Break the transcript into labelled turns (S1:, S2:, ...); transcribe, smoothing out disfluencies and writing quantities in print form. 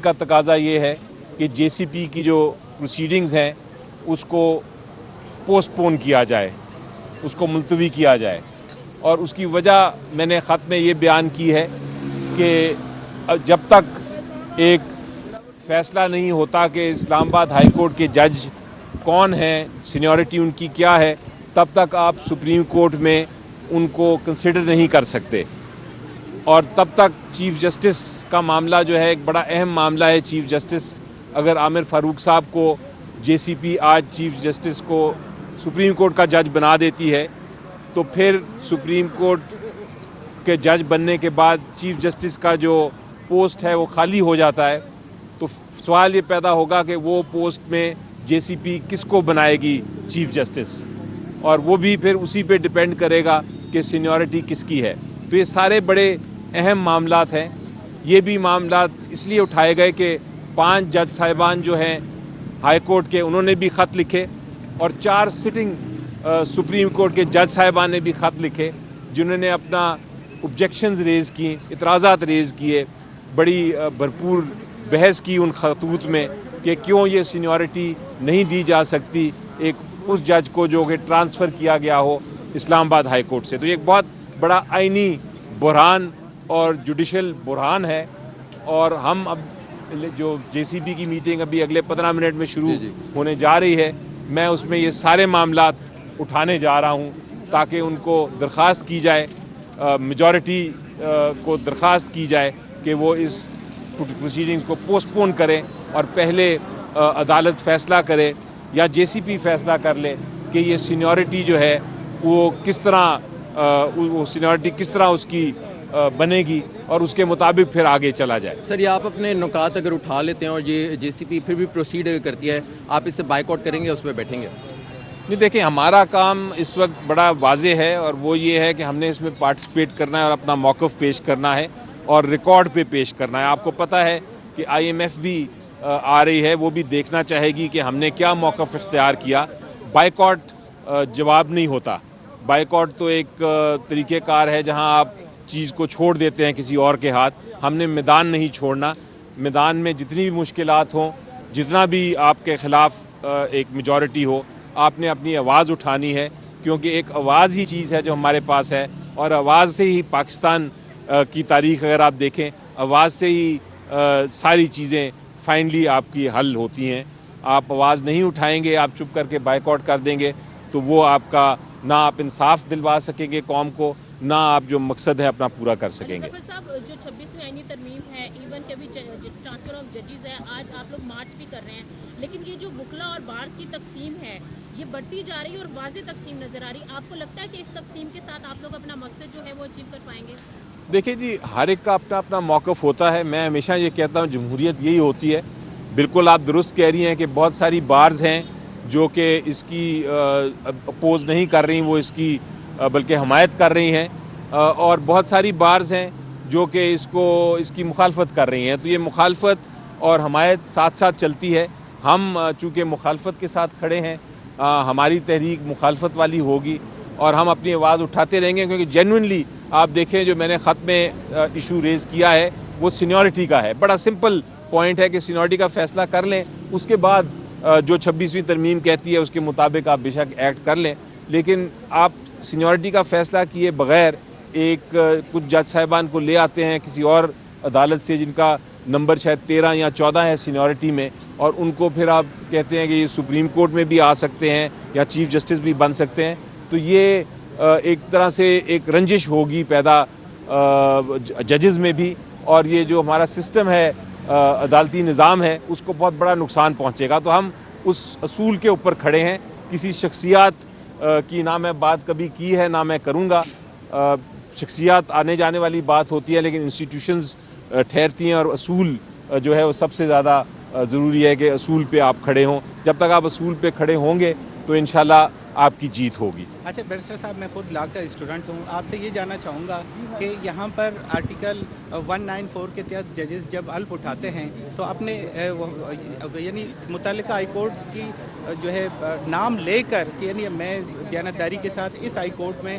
S1: کا تقاضا یہ ہے کہ JCP کی جو پروسیڈنگز ہیں اس کو پوسٹ پون کیا جائے، اس کو ملتوی کیا جائے، اور اس کی وجہ میں نے خط میں یہ بیان کی ہے کہ جب تک ایک فیصلہ نہیں ہوتا کہ اسلام آباد ہائی کورٹ کے جج کون ہیں، سینیورٹی ان کی کیا ہے، تب تک آپ سپریم کورٹ میں ان کو کنسیڈر نہیں کر سکتے، اور تب تک چیف جسٹس کا معاملہ جو ہے ایک بڑا اہم معاملہ ہے۔ چیف جسٹس اگر عامر فاروق صاحب کو JCP آج چیف جسٹس کو سپریم کورٹ کا جج بنا دیتی ہے تو پھر سپریم کورٹ کے جج بننے کے بعد چیف جسٹس کا جو پوسٹ ہے وہ خالی ہو جاتا ہے، تو سوال یہ پیدا ہوگا کہ وہ پوسٹ میں JCP کس کو بنائے گی چیف جسٹس، اور وہ بھی پھر اسی پہ ڈیپینڈ کرے گا کہ سینیورٹی کس کی ہے۔ تو یہ سارے بڑے اہم معاملات ہیں۔ یہ بھی معاملات اس لیے اٹھائے گئے کہ 5 جج صاحبان جو ہیں ہائی کورٹ کے، انہوں نے بھی خط لکھے، اور 4 سٹنگ سپریم کورٹ کے جج صاحبان نے بھی خط لکھے، جنہوں نے اپنا اوبجیکشنز ریز کی، اعتراضات ریز کیے، بڑی بھرپور بحث کی ان خطوط میں کہ کیوں یہ سینیورٹی نہیں دی جا سکتی ایک اس جج کو جو کہ ٹرانسفر کیا گیا ہو اسلام آباد ہائی کورٹ سے۔ تو یہ ایک بہت بڑا آئینی بحران اور جوڈیشل بحران ہے، اور ہم اب جو JCP کی میٹنگ ابھی اگلے 15 منٹ میں شروع ہونے جا رہی ہے، میں اس میں یہ سارے معاملات اٹھانے جا رہا ہوں تاکہ ان کو درخواست کی جائے، میجورٹی کو درخواست کی جائے کہ وہ اس پروسیڈنگز کو پوسٹ پون کریں، اور پہلے عدالت فیصلہ کرے یا JCP فیصلہ کر لے کہ یہ سینیورٹی جو ہے وہ کس طرح سینیورٹی کس طرح اس کی بنے گی، اور اس کے مطابق پھر آگے چلا جائے۔
S2: سر، یہ آپ اپنے نکات اگر اٹھا لیتے ہیں اور یہ JCP پھر بھی پروسیڈ کرتی ہے، آپ اس سے بائیک آؤٹ کریں گے، اس پہ بیٹھیں گے؟
S1: نہیں، دیکھیں، ہمارا کام اس وقت بڑا واضح ہے، اور وہ یہ ہے کہ ہم نے اس میں پارٹیسپیٹ کرنا ہے اور اپنا موقف پیش کرنا ہے اور ریکارڈ پہ پیش کرنا ہے۔ آپ کو پتہ ہے کہ IMF بھی آ رہی ہے، وہ بھی دیکھنا چاہے گی کہ ہم نے کیا موقف اختیار کیا۔ بائیکاٹ جواب نہیں ہوتا۔ بائیکاٹ تو ایک طریقہ کار ہے جہاں آپ چیز کو چھوڑ دیتے ہیں کسی اور کے ہاتھ۔ ہم نے میدان نہیں چھوڑنا۔ میدان میں جتنی بھی مشکلات ہوں، جتنا بھی آپ کے خلاف ایک میجورٹی ہو، آپ نے اپنی آواز اٹھانی ہے، کیونکہ ایک آواز ہی چیز ہے جو ہمارے پاس ہے، اور آواز سے ہی پاکستان کی تاریخ اگر آپ دیکھیں، آواز سے ہی ساری چیزیں فائنلی آپ کی حل ہوتی ہیں۔ آپ آواز نہیں اٹھائیں گے، آپ چپ کر کے بائیک آؤٹ کر دیں گے، تو وہ آپ کا نہ آپ انصاف دلوا سکیں گے قوم کو، نہ آپ جو مقصد ہے اپنا پورا کر سکیں گے۔
S3: ظفر صاحب، جو 26ویں آئینی ترمیم ہے، ایون کہ ابھی ٹرانسفر آف ججز ہے، آج آپ لوگ مارچ بھی کر رہے ہیں، لیکن یہ جو وکلا اور بارز کی تقسیم ہے یہ بڑھتی جا رہی ہے اور واضح تقسیم نظر آ رہی ہے۔ آپ کو لگتا ہے کہ اس تقسیم کے ساتھ آپ لوگ اپنا مقصد جو ہے وہ اچیو کر پائیں گے؟
S1: دیکھیں جی، ہر ایک کا اپنا اپنا موقف ہوتا ہے۔ میں ہمیشہ یہ کہتا ہوں جمہوریت یہی ہوتی ہے۔ بالکل آپ درست کہہ رہی ہیں کہ بہت ساری بارز ہیں جو کہ اس کی اپوز نہیں کر رہی، وہ اس کی بلکہ حمایت کر رہی ہیں، اور بہت ساری بارز ہیں جو کہ اس کی مخالفت کر رہی ہیں۔ تو یہ مخالفت اور حمایت ساتھ ساتھ چلتی ہے۔ ہم چونکہ مخالفت کے ساتھ کھڑے ہیں، ہماری تحریک مخالفت والی ہوگی، اور ہم اپنی آواز اٹھاتے رہیں گے، کیونکہ جینوئنلی آپ دیکھیں جو میں نے خط میں ایشو ریز کیا ہے وہ سینیورٹی کا ہے۔ بڑا سمپل پوائنٹ ہے کہ سینیورٹی کا فیصلہ کر لیں، اس کے بعد جو 26ویں ترمیم کہتی ہے اس کے مطابق آپ بے شک ایکٹ کر لیں، لیکن آپ سینیورٹی کا فیصلہ کیے بغیر کچھ جج صاحبان کو لے آتے ہیں کسی اور عدالت سے جن کا نمبر شاید 13 یا 14 ہے سینیورٹی میں، اور ان کو پھر آپ کہتے ہیں کہ یہ سپریم کورٹ میں بھی آ سکتے ہیں یا چیف جسٹس بھی بن سکتے ہیں، تو یہ ایک طرح سے ایک رنجش ہوگی پیدا ججز میں بھی، اور یہ جو ہمارا سسٹم ہے، عدالتی نظام ہے، اس کو بہت بڑا نقصان پہنچے گا۔ تو ہم اس اصول کے اوپر کھڑے ہیں۔ کسی شخصیات کی نہ میں بات کبھی کی ہے نہ میں کروں گا۔ شخصیات آنے جانے والی بات ہوتی ہے، لیکن انسٹیٹیوشنز ٹھہرتی ہیں، اور اصول جو ہے وہ سب سے زیادہ ضروری ہے کہ اصول پہ آپ کھڑے ہوں۔ جب تک آپ اصول پہ کھڑے ہوں گے تو انشاءاللہ آپ کی جیت ہوگی۔
S4: اچھا بیرسٹر صاحب، میں خود لا کا اسٹوڈنٹ ہوں، آپ سے یہ جاننا چاہوں گا کہ یہاں پر آرٹیکل 194 کے تحت ججز جب حلف اٹھاتے ہیں تو اپنے یعنی متعلقہ ہائی کورٹ کی جو ہے نام لے کر کہ یعنی میں دیانتداری کے ساتھ اس ہائی کورٹ میں